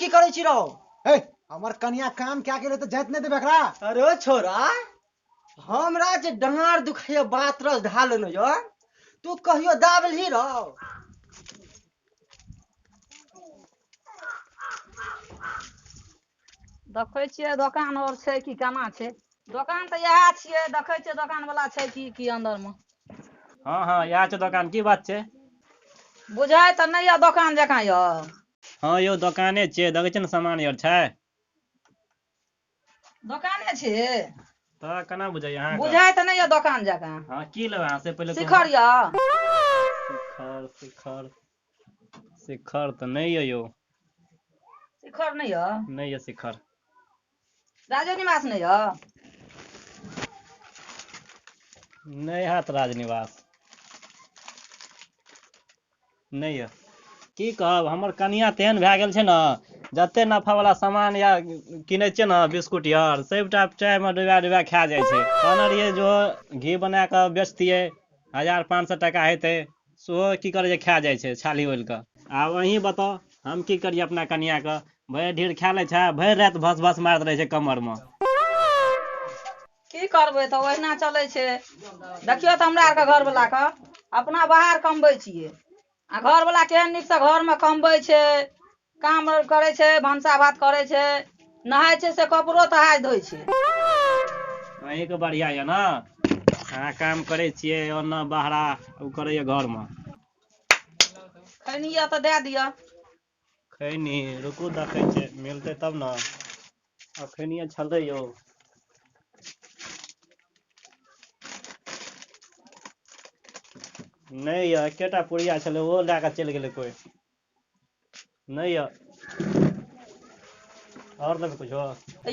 की करे छी रहो? हमर कनिया काम क्या के तो जात नहीं दे बकरा। अरे छोरा हमरा जे डहार दुखैया बात रस ढाल न यो तू कहियो दाबल ही रहो। देखै छियै दोकान और छै कि केना छै? दोकान तऽ इएह छियै, देखै छियै दोकान वाला छै कि अंदर में। हाँ इएह छै दोकान, की बात छै? बुझाइ तऽ नहीं यऽ दोकान जकाँ यऽ। हाँ यौ दोकाने छियै, देखै छियै ने सामान यार छै। दोकाने छै तऽ केना बुझाइ अहाँ? बुझाइ तऽ नहीं यऽ दोकान जकाँ। हाँ की लेबै अहाँ से पहले शिखर यऽ? शिखर शिखर तऽ नहीं यऽ यौ। शिखर नहीं यऽ? नहीं यऽ शिखर। राजो निवास नहीं यऽ? नहीं हैत राजनिवास, नहीं यऽ। की कहब हमर कनिया तेहन भए गेल छै ने, जते नफा वाला सामान या किनै छियै ने बिस्कुट यार सबटा चाय में डुबा डुबा खा जाइ छै। कहने रहियै जो घी बना कऽ बेचतियै 1500 टका हेतै, सेहो की करे छै खा जाइ छै छाली ओल कऽ। आब अहीं बताओ हम की करियै अपना कनिया के? भरि ढीर खा लै छै, भरि रात भस भस मारत रहे छै कमर में। की करबै तऽ ओहिना चलै छै। देखियौ तऽ हमरा आरके घरवला के अपना बाहर कमबै छियै आ घरवला केहन नीक से घर में कमबै छै, काम करे छै, भनसा भात करे छै, नहाय छै से कपड़ो तहाय धोइ छै। अहीं के बढ़िया यऽ ना, अहाँ काम करे छियै ओन्ने बहरा ओ करैया घर में। खैनी यऽ तऽ दए दिअ। खैनी रुकू देखै छियै मिलतै तब ने, अखनिये छलै यौ। नहीं यऽ, एकेटा पुड़िया छलै ओहो लए कऽ चलि गेलै कोई। नहीं यऽ। और लेबै कुछो?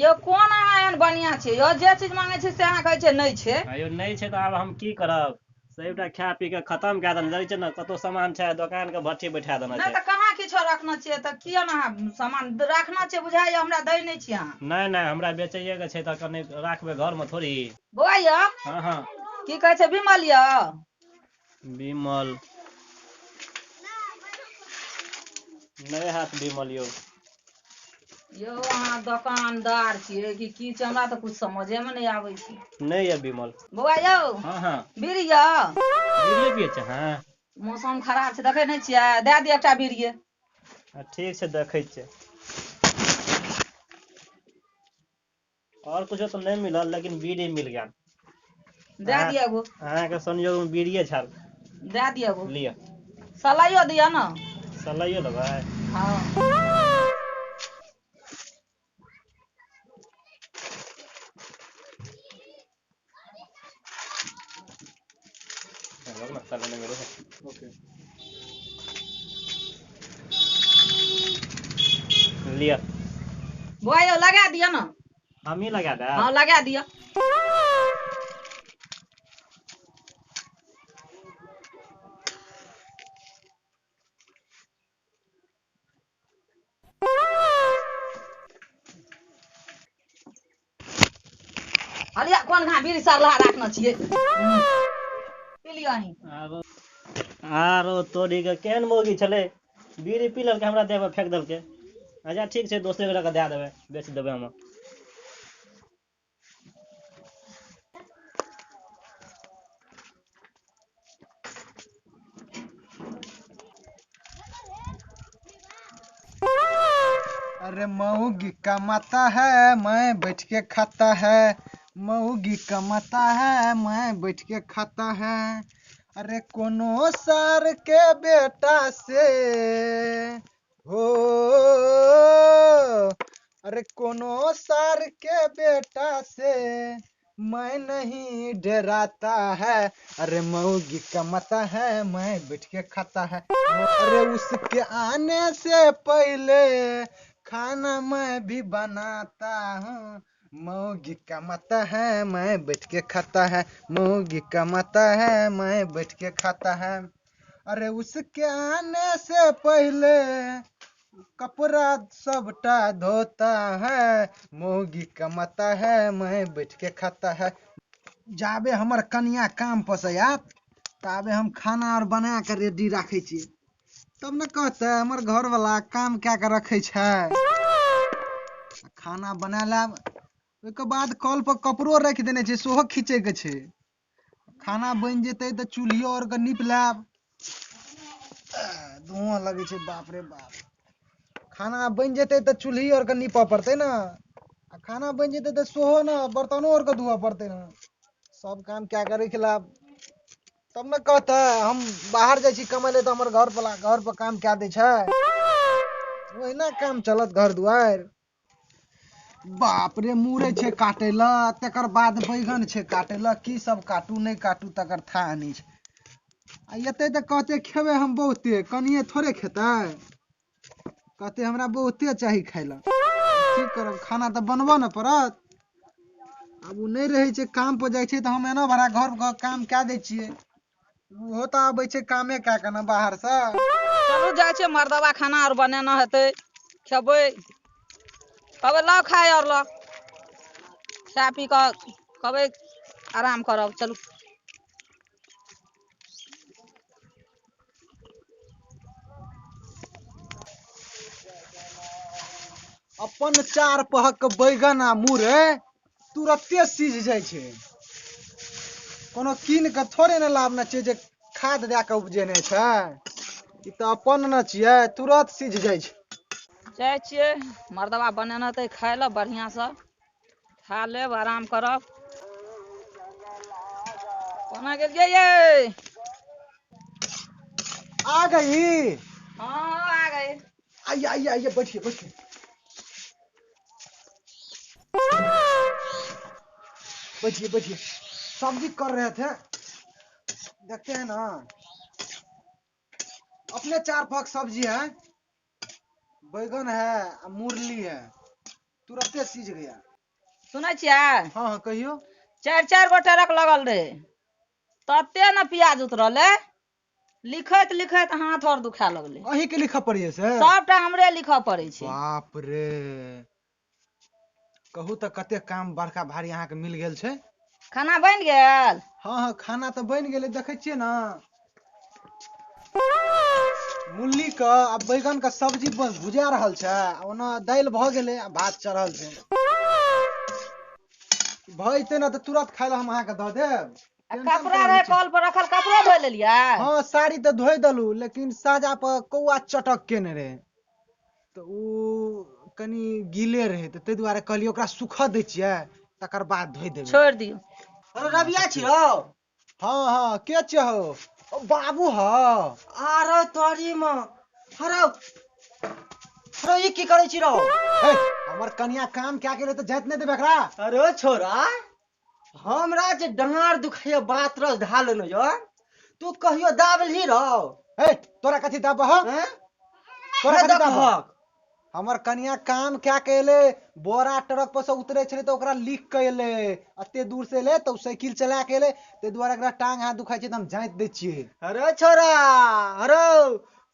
यौ कोन अहाँ एहन बढ़िया छै यौ, जे चीज मांगे छै से अहाँ कहै छियै नहीं छै। यौ नहीं छै तऽ आब हम की करब? सबटा खा पी के खत्म कए देने छै ने, कतौ सामान छै दोकान के भट्ठी बैठा देने नहीं छै। तऽ कहाँ किछो रखना छियै तऽ किया ने अहाँ सामान रखना छियै, बुझाइया हमरा दै नहीं छी अहाँ। नहीं हमरा बेचैये के छै तऽ कनि राखबै घर में थोड़ी। बौआ यऽ हाँ की कहै छै विमल यऽ? विमल नहीं हैत विमल यौ। यौ अहाँ दुकानदार छियै कि की छै, हमरा तऽ कुछ समझे में नहीं आबै छै। नहीं यऽ विमल। बौआ यौ हाँ बीड़ी यऽ? बीड़िये पियै छै अहाँ? मौसम खराब छै देखै नहीं छियै, दए दिअ एकटा बीड़िये। ठीक छै देखै छियै। और कुछो तो नहीं मिलल लेकिन बीड़ी मिल गया। दए दिअ एगो। अहाँके संयोग में बीड़िये छल। दए दिअ एगो। लिअ सलाइयो दिअ ने। सलाइयो लेबै? हाँ। लिअ। बौआ यौ लगा दिअ ने। हमही लगा देब? हाँ लगा दिअ। हलिया कोन घाट बीड़ी सरला राखना छियै। पी लिअ अहीं। आरो तोरी के केहन मौगी छलै, बीड़ी पी लेलकै हमरा देह पर फेंक देलकै। अच्छा ठीक छै दोसरे गोटा के दए देबै, बेच देबै हम। अरे मऊगी कमाता है मैं बैठ के खाता है, मऊगी कमाता है मैं बैठ के खाता है। अरे कोनो सार के बेटा से हो, अरे कोनो सार के बेटा से मैं नहीं डराता है। अरे मऊगी कमाता है मैं बैठ के खाता है। अरे उसके आने से पहले खाना मैं भी बनाता हूँ, मऊगी कमाता है मैं बैठ के खाता है, मऊगी कमाता है मैं बैठ के खाता है। अरे उसके आने से पहले कपड़ा सबटा धोता है, मऊगी कमाता है मैं बैठ के खाता है। जाबे हमर कनिया काम पर से आयत ताबे हम खाना और बना के रेडी राखे छी, तब न कहते हमर घर वाला काम क्या के रखे छै। खाना बना लेब ओहिके बाद कल पर कपड़ो रख देने छै सेहो खींचे के छै खाना बन जेतै तऽ चूल्हियो और के नीप लेब धुआं लगे छै बाप रे बाप खाना बन जेतै तऽ चूल्ही और के नीपऽ पड़तै ना आ खाना बन जेतै तऽ सेहो ना बर्तनो और के धोअ पड़तै ना सब काम क्या करे खिलाफ तब न कहता हम बाहर जाइ छी कमाई ले तऽ हमर घर पर काम क्या दै छै ओहिना काम चलत घर दुआर बाप रे मुरै छै काटे ल तकर बाद बैगन छै काटे ल की सब काटू नहीं काटू तकर था नहीं छै आ एते तऽ कहते खेबे हम बहुते कनिए थोड़े खेतै कहते हमरा बहुते चाही खाय ल की करब खाना तऽ बनबऽ न पड़त अब उ नहीं रहे छै काम पर जाइ छै तऽ हम एना बड़ा घर काम क्या दै छियै ओहो तऽ आबै छै कामे क्या के न बाहर से चलू जाइ छै मर्दवा खाना और बनेना हेतै खेबै कहबै लाउ खाए और ल खा पी कऽ कहबै आराम करब चलू अपन चार पहक बैगन आ मुरै तुरते सीझ जाइ छै कोनो कीन के थोड़े न लाभना छै जे खाद दे के उपजेने छै ई तऽ अपन न छियै तुरत सीझ जाइ छै जाइ छियै मर्दवा बनेना हेतै खाय ल बढ़ियाँ सँ खा लेब आराम करब कोना गेलियै यै आ गई हाँ आ गए आइए आइए बैठिए बैठिए बैठिए बैठिए सब्जी कर रहे थे देखते हैं ना अपने चार पहक सब्जी है बैगन है मुरली है तुरंते सीझ गया सुनै छियै हाँ हाँ कहियो चारि गो ट्रक लगल रहे तते न प्याज उतरले लिखैत लिखैत हाथ और दुखा लगले अहीं के लिखऽ पड़िए से सबटा हमरे लिखऽ पड़ै छै बाप रे कहू तऽ कते काम बड़का भारी अहाँ के मिल गेल छै खाना बनि गेल हाँ हाँ खाना तऽ बनि गेलै देखै छियै ना मूली का आ बैगन का सब्जी भुजा रहल छै ओना दालि भऽ गेलै आ भात चढ़ल छै भऽ जेतै ना तऽ तुरंत खाय लए हम अहाँके दऽ देब कपड़ा रहे कल पर रखल कपड़ो धो लेलियै हाँ साड़ी तऽ धोइ देलू लेकिन साजा पर कौआ चटक केने रहे तऽ उ कनी गीले रहे तऽ ताहि दुआरे कहलियै ओकरा सुखऽ दै छियै तकर बाद धोइ देबै छोड़ि दियौ अरे रबिया छिरो हाँ हाँ के छहो ओ बाबू ह आरो तोरी में हरो हरो ई की करै छी रो हे हमर कनिया काम क्या केले तऽ जाइत नहीं देबे एकरा अरे छोरा हमरा जे डाँर दुखाइया बात रस ढाल न यो तू कहियो दाबलही रो हे तोरा कथी दाबह हैं तोरा कथी दाबह दबहक हमर कनिया काम क्या केले बोरा ट्रक पर से उतरे छले तो ओकरा लिख के एले अते दूर से एले तो साइकिल चला के एले ते द्वारा एकरा टांग हाथ दुखाई छै त हम जाइत दै छियै अरे छोरा अरे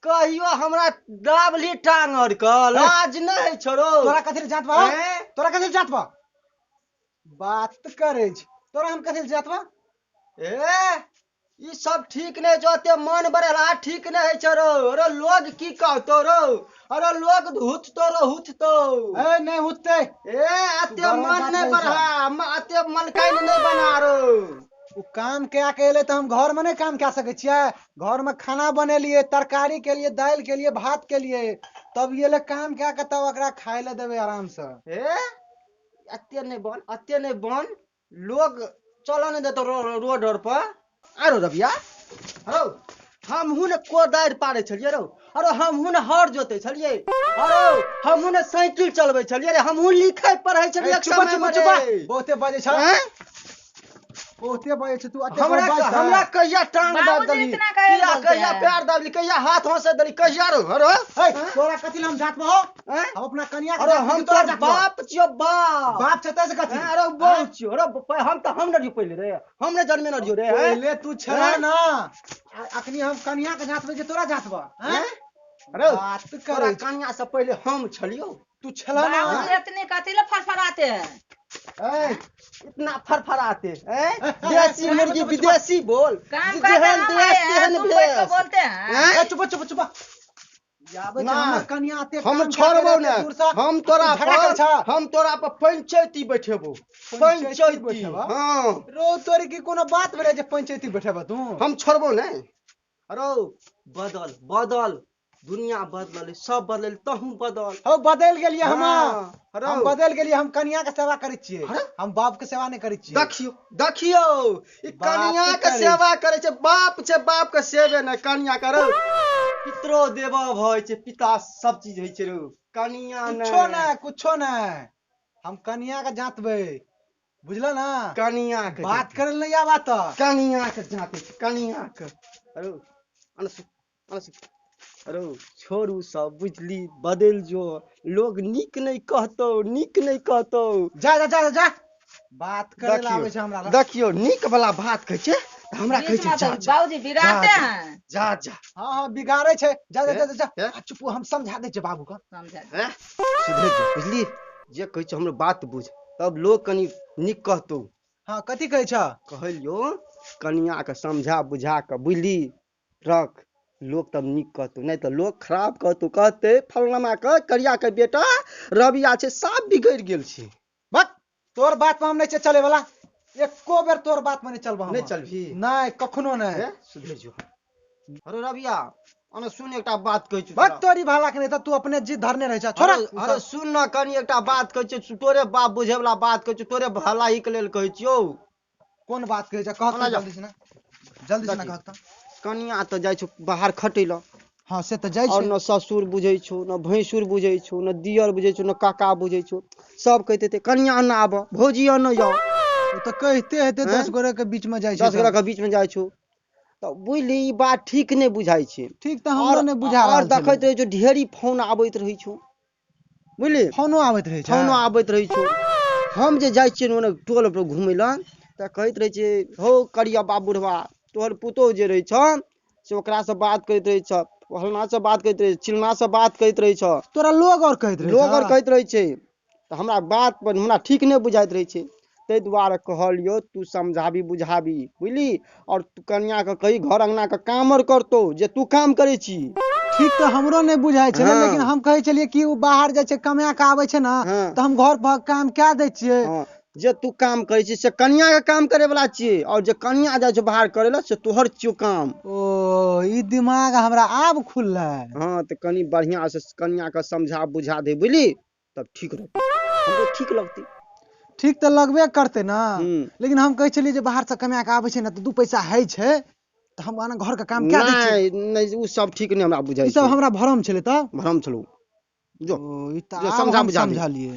कहियो हमरा दाबली टांग और क लाज नहीं छोरो तोरा कथी जात बा हैं? तोरा कथी जात बा बात करे छ तोरा हम कथी जात बा ए ई सब ठीक नहीं जोते मन बरेला ठीक नहीं है छोरो अरे लोग की कहतो रो अरे लोग हुचतो ए नहीं हुत्ते ए अते गरम मन बात नहीं नहीं बढ़ा अते मन काई नहीं बना रो उ काम क्या केले तो हम घर में नहीं काम क्या सके छियै घर में खाना बनेलिए तरकारी के लिए दाल के लिए भात के लिए तब ये ले काम क्या करता ओकरा खाए ले देवे आराम से ए अते नहीं बन लोग चलो नहीं देतो रोड और पर आरो रबिया अरो हम हुने कोदारि पारे छलिए रो अरे हम हुने हर जोते छलिए अरे हम हुने साइकिल चलबे छलिए रे हम हुन लिखे पढ़े छलिए चुप चुप चुप बहुते बाजे छ बहुते बाजे छ तू अते हमरा कहिया टांग दाब बाबूजी दली इतना काहे बोलते कहिया हैं? पैर दाबली कहिया हाथ हंसे दली कहिया रो अरे तोरा कथी हम जात बा हैं? हम अपना कन्या अरे हम तो बाप छियो बाप बाप छते से कथी अरे बहु छियो अरे हम तो हम न पहले रे हम न जन्मे न जो रे हैं? पहले तू छला हैं? ना अखनी हम कन्या के जात बे जे तोरा जात बा हैं? अरे बात तोरा करे कन्या से पहले हम छलियो तू छला ना बाबूजी इतने कथी ले फड़फड़ाते हैं ए इतना फरफराते हैं ए, देसी ए, मुर्गी चुप, चुप, विदेशी बोल काम जेहन करते हम आए देश हैं तेहन तुम बैठ के भेष। बोलते हैं हैं? चुप चुप चुप आबे ना, हमर कन्या आते हम काम छोड़बो करे ने, दूर से हम तोरा झगड़ा करे छा। पर हम तोरा पर पंचायती बैठेबो, पंचायती बैठेबा? हाँ रो तोरी की कोनो बात भेले जे पंचायती बैठेबा तू हम छोड़बो ने। अरे बदल बदल, दुनिया बदलल, सब बदलल, तहू बदल। हो बदल गेलिए हम हाँ, अरे हम बदल गेलिए, हम कन्या के सेवा करे छिए, अरे? हम बाप के सेवा नहीं करे छिए। देखियो देखियो, ई बाप कन्या के के करे सेवा करे छै, बाप छै, बाप के सेवे ने कन्या करो। पितरो देवा भय छै, पिता सब चीज होइ छै रो, कन्या ने कुछो ना हम कन्या के जांचबे, बुझल ना। कन्या के बात करे नहीं आवा त कन्या के जाते छै, कन्या के। अरे अनसु अनसु, अरे छोड़ू सब, बुझली, बदल जो, लोग नीक नहीं कहतो, नीक नहीं कहतो। जा जा जा जा बात करे ला आवे छै देखियो हमरा लग। देखियो, नीक वाला बात कहै छै त हमरा कहै बीच छै में जा तो जा बाबूजी बिगाड़ते जा, हैं। जा जा। हां बिगाड़े छै, जा जा जा जा ए? आ, चुप हम समझा दे छै बाबू का। समझा दे। हैं सुधर जो, बुझली, जे कहै छै हमर बात बुझ, तब लोग कनी नीक कहतो। हां कथी कहै छ? कहलियो कन्या के समझा बुझा के, बुझली, रख, लोग तब नीक कहतो, नहीं तो लोग खराब कहतो, कहते फलनमा के करिया के बेटा रबिया छै, साफ बिगड़ गेल छै। बक तोर बात में हम नहीं चले वाला, एको बेर तोर बात में नहीं चलबा हम। नहीं चलभी नहीं कखनो नहीं। सुधर जो। अरे रबिया, अने सुन एकटा बात कहै छी बक तोरा। तोरी भाला के नहीं त तू अपने जिद धरने रह जा छोड़ा। अरे सुन न कनी, एकटा बात कहै छी, तोरे बाप बुझे वाला बात कहै छी, तोरे भलाई के लेल कहै छियौ। कौन बात कहै छ? कह ओना जा। जल्दी से ना, जल्दी से ना देखी, कह त। कनिया तो जाइ छौ बाहर खटै ल, हां से त जाय और छै। न ससुर बुझै छौ, न भैंसुर बुझै छौ, न दियर बुझै छौ, न काका बुझै छौ। सब कहते थे कनिया न आब, भौजी न जाओ, ओ त कहते हेते 10 गोरे के बीच में जाय छै। 10 गोरा के बीच में जाइ छौ। तो बुझली, ई बात ठीक नहीं बुझाई छै। ठीक त हमरो नहीं बुझा और रहल छै। देखैत रहै छौ ढेरी फोन आबैत रहै छौ, बुझली, फोनो आबैत रहे छै। फोनो आबैत रहै छौ। हम जे जाइ छियै ओने टोल पर घुमै लए, तऽ कहैत रहै छै, हो करिया बाप बुढ़वा, तोहर पुतोह जे रहै छ से ओकरा से बात करैत रहै छ, फलना से बात करैत रहै, चिलना से बात करैत रहै छ, तोरा लोग और कहैत रहे लोग और कहैत रहै छै। तऽ हमरा बात पर हमरा ठीक नहीं बुझाइत रहै छै, ताहि दुआरे कहलियो तू समझाबी बुझाबी, बुझली, और तू कन्या के कही घर अंगना के काम और करतो, जे तू काम करे छी। ठीक तो हमरो नहीं बुझाई छले, हाँ। लेकिन हम कहे चलिए कि उ बाहर जाय छै कमा के आवे छै ना, हाँ। तो हम घर पर काम क्या दै छियै। हाँ, जे तू काम करे छी से कन्या के काम करे वाला छियै, और जे कन्या जाइ छै बाहर करे ला से तोहर छियो काम। ओ ई दिमाग हमरा आब खुललै। हाँ, तो कनी बढ़िया से कन्या के समझा बुझा दे, बुझली, तब ठीक रहते, हमको ठीक लगती। ठीक तो लगबे करते ना, हम्म। लेकिन हम कहे चलिए जे बाहर से कमा के आवे छै ना, तो 2 पैसा है छै, तो हम आना घर के काम क्या दै छियै। नहीं नहीं, उ सब ठीक नहीं हमरा बुझाई ई सब हमरा भरम छले त। भरम छलो, जो ओ ई त जो आब समझा हम बुझा दे। समझा लिए।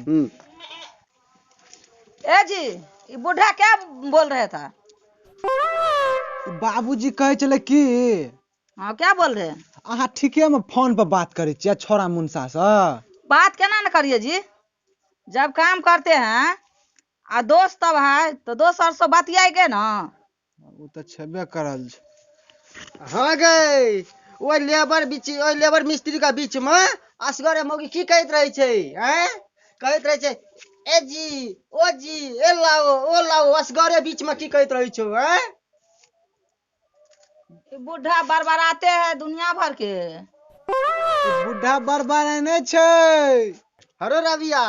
ए जी, ये बूढ़ा क्या बोल रहे था? बाबूजी कहे चले कि हाँ क्या बोल रहे हैं? अहाँ ठीके में फोन पर बात करे छियै छोरा मुनसा से। बात केना न करिए जी, जब काम करते हैं आ दोस्त तब है तो दोस्त और से बतियाएंगे ना। उ त छेबे करल छै। हाँ गई, ओ लेबर मिस्त्री का बीच में असगरे मौगी की कहैत रहे छै, हैं कहैत रहे छै, ए जी ओ जी, ए लाओ ओ लाओ, असगरे बीच में की कहैत रहे छौ, हैं। ये बूढ़ा बरबराते हैं दुनिया भर के। बुढ़ा बरबार नहीं छै। हरो रबिया,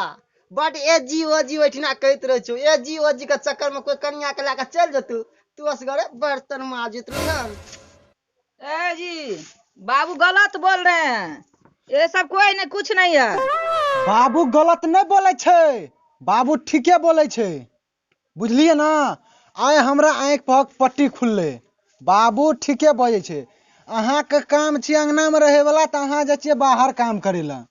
बट ए जी ओ जी ओठिना कहैत रहे छौ, ए जी ओ जी के चक्कर में कोई कन्या के लाके चल जतू, तू असगरे बर्तन माजित रह। ए जी, बाबू गलत बोल रहे हैं, ये सब कोई नहीं, कुछ नहीं है। बाबू गलत नहीं बोले छै, बाबू ठीके बोले छै, बुझलिए ना। आय हमरा आँख पर पट्टी खुलले, बाबू ठीके बोले छै। अहाँ के काम छी अंगना में रहे वाला, तो अहाँ जाय छियै बाहर काम करे ला,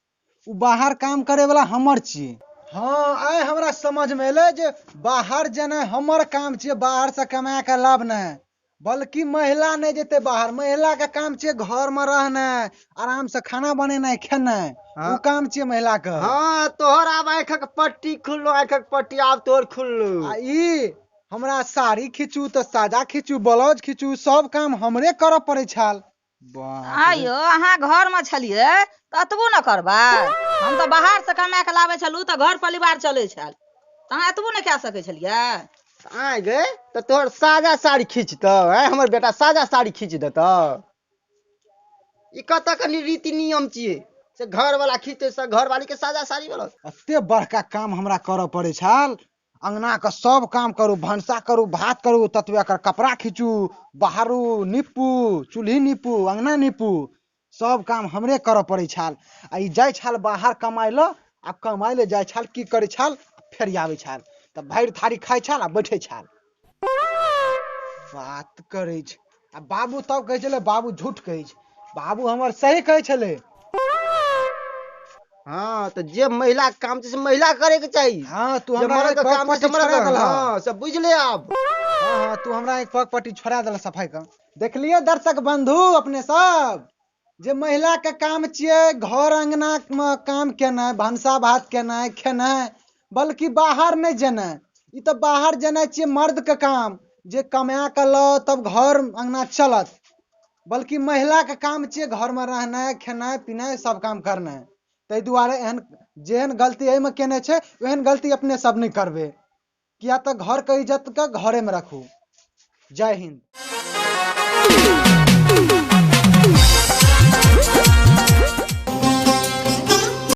उ बाहर काम करे वाला हमर छियै। हाँ आय हमरा समझ में एले जे बाहर जेना हमर काम छियै, बाहर से कमा के लाभ नहीं, बल्कि महिला नहीं जेते बाहर, महिला के काम छियै घर में रहनाइ, आराम से खाना बनेनाइ खेनाइ, हाँ। उ काम छियै महिला के। हाँ, तोहर आब आँखक पट्टी खुललो, आँखक पट्टी आब तोहर खुललो। आ ई हमरा साड़ी खींचू तो साजा खींचू, ब्लाउज खींचू, सब काम हमरे करऽ पड़े छाल। आइयो अहाँ घर में छलिए ततबो न करबै, हम तो बाहर से कमा के लाबे छलू तो घर परिवार चले छल, तो अहाँ एतबो न कह सके छलिए। आय गे, तो तोहर साजा साड़ी खींचतो, है हमर बेटा साजा साड़ी खींच देतो। ई कतऽ के रीति नियम छियै से घर वाला खींचे से घर वाली के साजा साड़ी वाला एते बड़का काम हमरा करऽ पड़े छल। अंगना के सब काम करू, भनसा करू, भात करू, ततबे कर कपड़ा खींचू, बहारू नीपू, चूल्ही नीपू, अंगना नीपू, सब काम हमरे करऽ पड़े छल। आ ई जाय छल बाहर कमाइ ल, आ कमाइ ले जाय छल, की करे छल, फेर आबै छल तऽ भरि थारी खाइ छल आ बैठे छल। बात करे छ। आ बाबू तब कहै छलै बाबू झूठ कहै छै, बाबू हमर सही कहै छलै। हाँ तो जे महिला के काम छै से महिला करे के चाहिए। हाँ तू जे हमरा मर्द एक के पग काम छै पट्टी से मर्द छोड़ा के- देला। हाँ सब बुझ ले आप। हाँ तू हमरा एक पग पट्टी छोड़ा देला सफाई का। देखलिए दर्शक बंधु अपने सब, जे महिला के काम छिए घर अंगना में काम केनाइ, भनसा भात केनाइ, खेनाइ, बल्कि बाहर नहीं जेनाइ। ई तो बाहर जेनाइ छिए मर्द के काम, जे कमा के लो तब घर अंगना चलत। बल्कि महिला के काम छिए घर में रहनाइ, खेनाइ पिनाइ सब काम करनाइ। ताहि दुआरे एहन जेहन गलती एहिमे केने छै ओहन गलती अपने सब नहीं करबे। किया तो घर के इज्जत के घरे में रखू। जय हिंद।